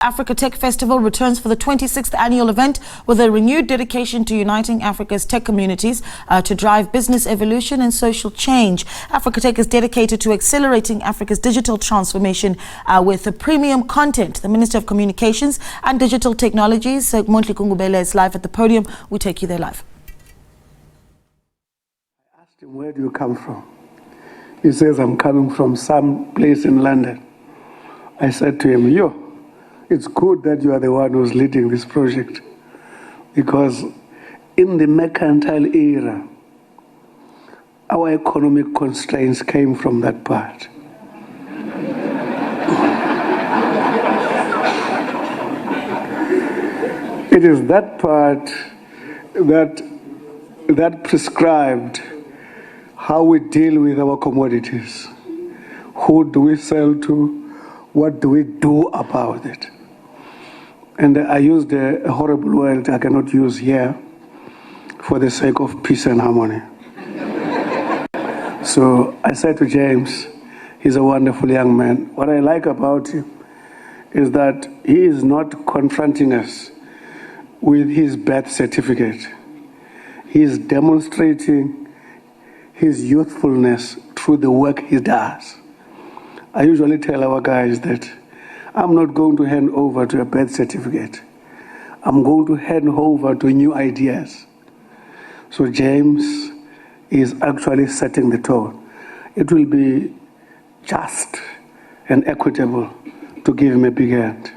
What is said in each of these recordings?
AfricaTech Festival returns for the 26th annual event with a renewed dedication to uniting Africa's tech communities to drive business evolution and social change. AfricaTech is dedicated to accelerating Africa's digital transformation with premium content. The Minister of Communications and Digital Technologies, Mondli Gungubele, is live at the podium. We take you there live. I asked him, where do you come from? He says, I'm coming from some place in London. I said to him, it's good that you are the one who's leading this project, because in the mercantile era, our economic constraints came from that part. It is that part that prescribed how we deal with our commodities. Who do we sell to? What do we do about it? And I used a horrible word I cannot use here for the sake of peace and harmony. So I said to James, he's a wonderful young man. What I like about him is that he is not confronting us with his birth certificate. He is demonstrating his youthfulness through the work he does. I usually tell our guys that I'm not going to hand over to a birth certificate. I'm going to hand over to new ideas. So James is actually setting the tone. It will be just and equitable to give him a big hand.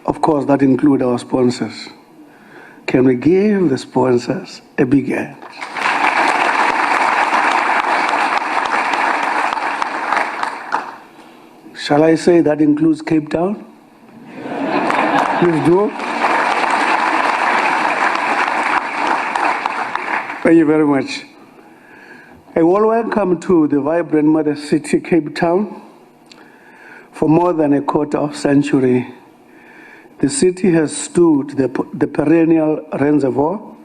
Of course, that includes our sponsors. Can we give the sponsors a big hand? Shall I say that includes Cape Town? Please do. Thank you very much. A warm welcome to the vibrant mother city, Cape Town. For more than a quarter of a century, the city has stood the perennial reservoir,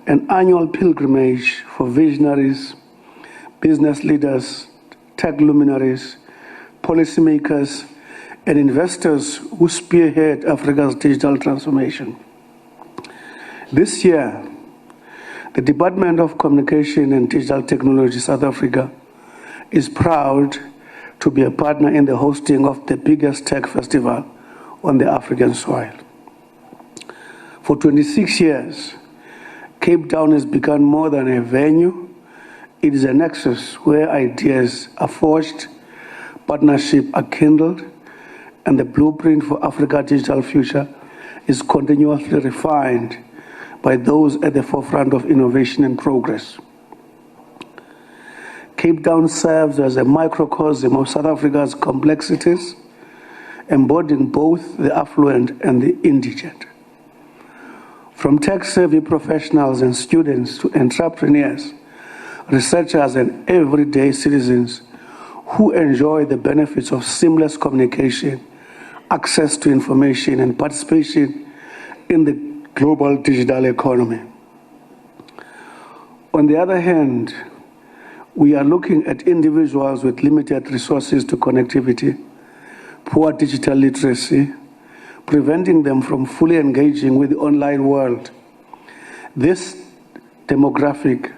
an annual pilgrimage for visionaries, business leaders, tech luminaries, policymakers, and investors who spearhead Africa's digital transformation. This year, the Department of Communication and Digital Technology South Africa is proud to be a partner in the hosting of the biggest tech festival on the African soil. For 26 years, Cape Town has become more than a venue. It is a nexus where ideas are forged, partnerships are kindled, and the blueprint for Africa's digital future is continuously refined by those at the forefront of innovation and progress. Cape Town serves as a microcosm of South Africa's complexities, embodying both the affluent and the indigent. From tech-savvy professionals and students to entrepreneurs, researchers, and everyday citizens who enjoy the benefits of seamless communication, access to information, and participation in the global digital economy. On the other hand, we are looking at individuals with limited resources to connectivity, poor digital literacy, preventing them from fully engaging with the online world. This demographic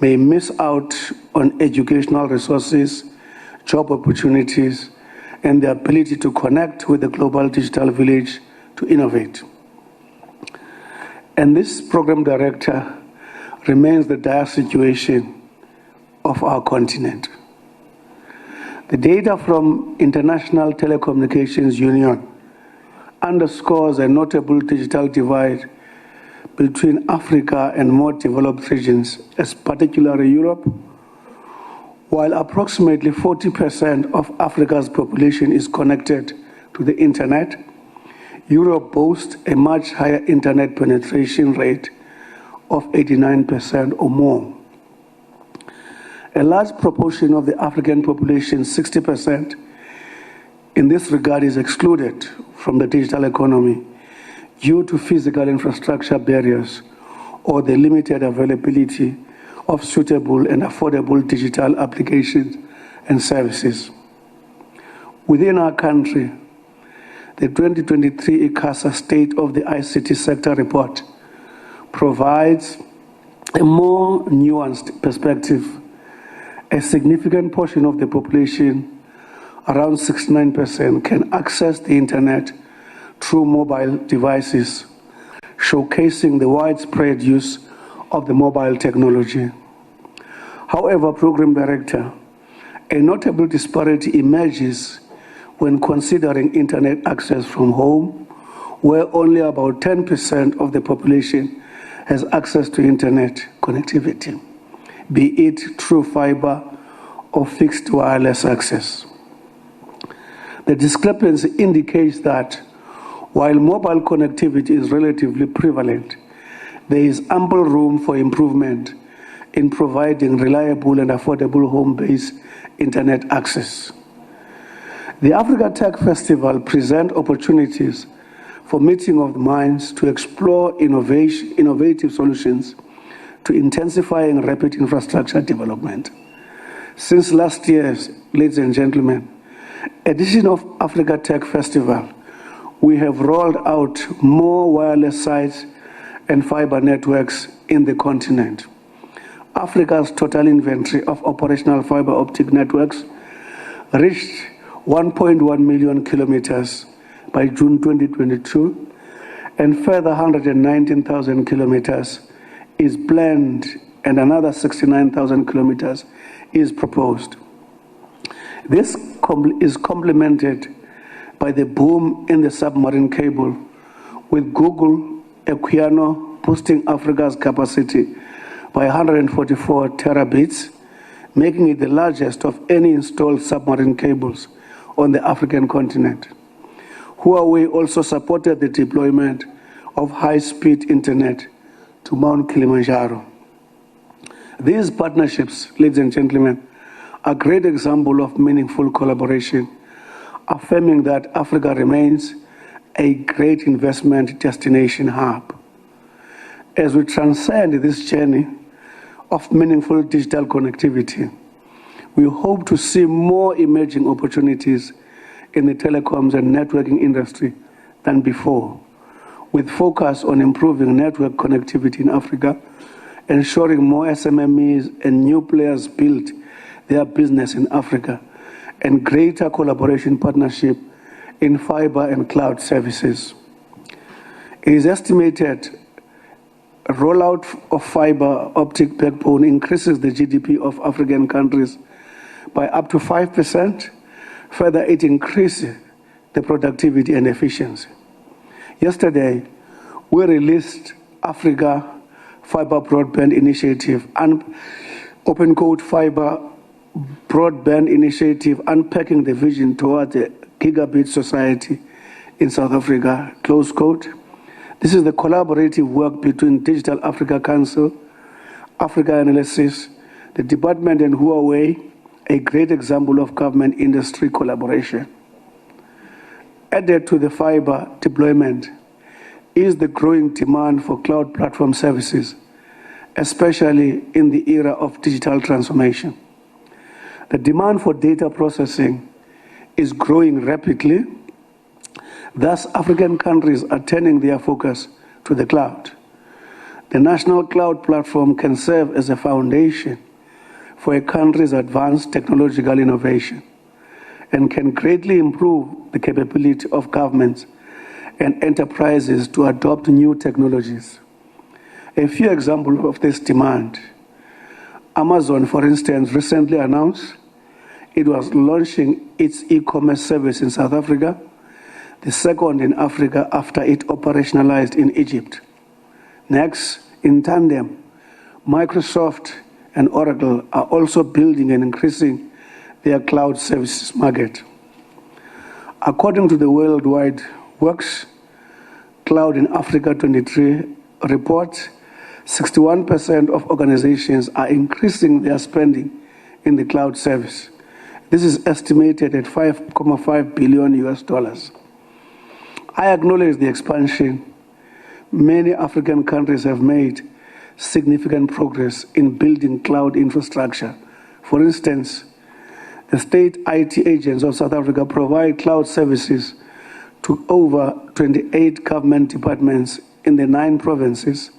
may miss out on educational resources, job opportunities, and the ability to connect with the global digital village to innovate. And this program director remains the dire situation of our continent. The data from International Telecommunications Union underscores a notable digital divide between Africa and more developed regions, as particularly Europe. While approximately 40% of Africa's population is connected to the internet, Europe boasts a much higher internet penetration rate of 89% or more. A large proportion of the African population, 60%, in this regard is excluded from the digital economy due to physical infrastructure barriers or the limited availability of suitable and affordable digital applications and services. Within our country, the 2023 ICASA State of the ICT Sector Report provides a more nuanced perspective. A significant portion of the population, around 69%, can access the internet through mobile devices, showcasing the widespread use of the mobile technology. However, Program Director, a notable disparity emerges when considering internet access from home, where only about 10% of the population has access to internet connectivity, be it through fiber or fixed wireless access. The discrepancy indicates that while mobile connectivity is relatively prevalent, there is ample room for improvement in providing reliable and affordable home-based internet access. The AfricaTech Festival presents opportunities for meeting of the minds to explore innovative solutions to intensifying rapid infrastructure development. Since last year, ladies and gentlemen, edition of AfricaTech Festival, we have rolled out more wireless sites and fiber networks in the continent. Africa's total inventory of operational fiber optic networks reached 1.1 million kilometers by June 2022, and further 119,000 kilometers is planned, and another 69,000 kilometers is proposed. This is complemented by the boom in the submarine cable, with Google Equiano boosting Africa's capacity by 144 terabits, making it the largest of any installed submarine cables on the African continent. Huawei also supported the deployment of high-speed internet to Mount Kilimanjaro. These partnerships, ladies and gentlemen, are a great example of meaningful collaboration, affirming that Africa remains a great investment destination hub. As we transcend this journey of meaningful digital connectivity, we hope to see more emerging opportunities in the telecoms and networking industry than before, with focus on improving network connectivity in Africa, ensuring more SMMEs and new players build their business in Africa, and greater collaboration partnership in fiber and cloud services. It is estimated a rollout of fiber optic backbone increases the GDP of African countries by up to 5%. Further, it increases the productivity and efficiency. Yesterday, we released Africa Fiber Broadband Initiative and Open Code Fiber Broadband Initiative, unpacking the vision toward a gigabit society in South Africa, close quote. This is the collaborative work between Digital Africa Council, Africa Analysis, the department, and Huawei, a great example of government-industry collaboration. Added to the fiber deployment is the growing demand for cloud platform services, especially in the era of digital transformation. The demand for data processing is growing rapidly. Thus, African countries are turning their focus to the cloud. The national cloud platform can serve as a foundation for a country's advanced technological innovation and can greatly improve the capability of governments and enterprises to adopt new technologies. A few examples of this demand. Amazon, for instance, recently announced it was launching its e-commerce service in South Africa, the second in Africa after it operationalized in Egypt. Next, in tandem, Microsoft and Oracle are also building and increasing their cloud services market. According to the Worldwide Works Cloud in Africa 23 report, 61% of organizations are increasing their spending in the cloud service. This is estimated at $5.5 billion. I acknowledge the expansion many African countries have made significant progress in building cloud infrastructure. For instance, the state IT agents of South Africa provide cloud services to over 28 government departments in the 9 provinces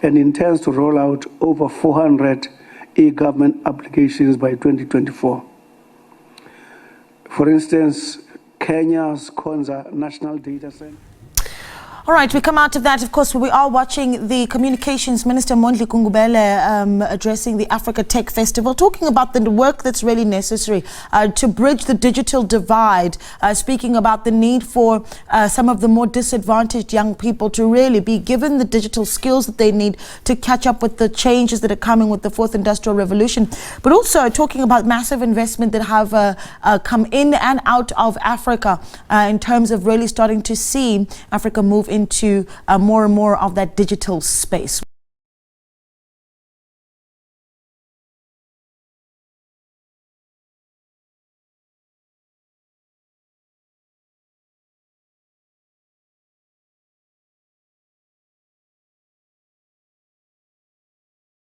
and intends to roll out over 400 e-government applications by 2024. For instance, Kenya's Konza National Data Center. All right, we come out of that. Of course, we are watching the Communications Minister Mondli Gungubele addressing the AfricaTech Festival, talking about the work that's really necessary to bridge the digital divide, speaking about the need for some of the more disadvantaged young people to really be given the digital skills that they need to catch up with the changes that are coming with the 4th Industrial Revolution, but also talking about massive investment that have come in and out of Africa in terms of really starting to see Africa move into more and more of that digital space.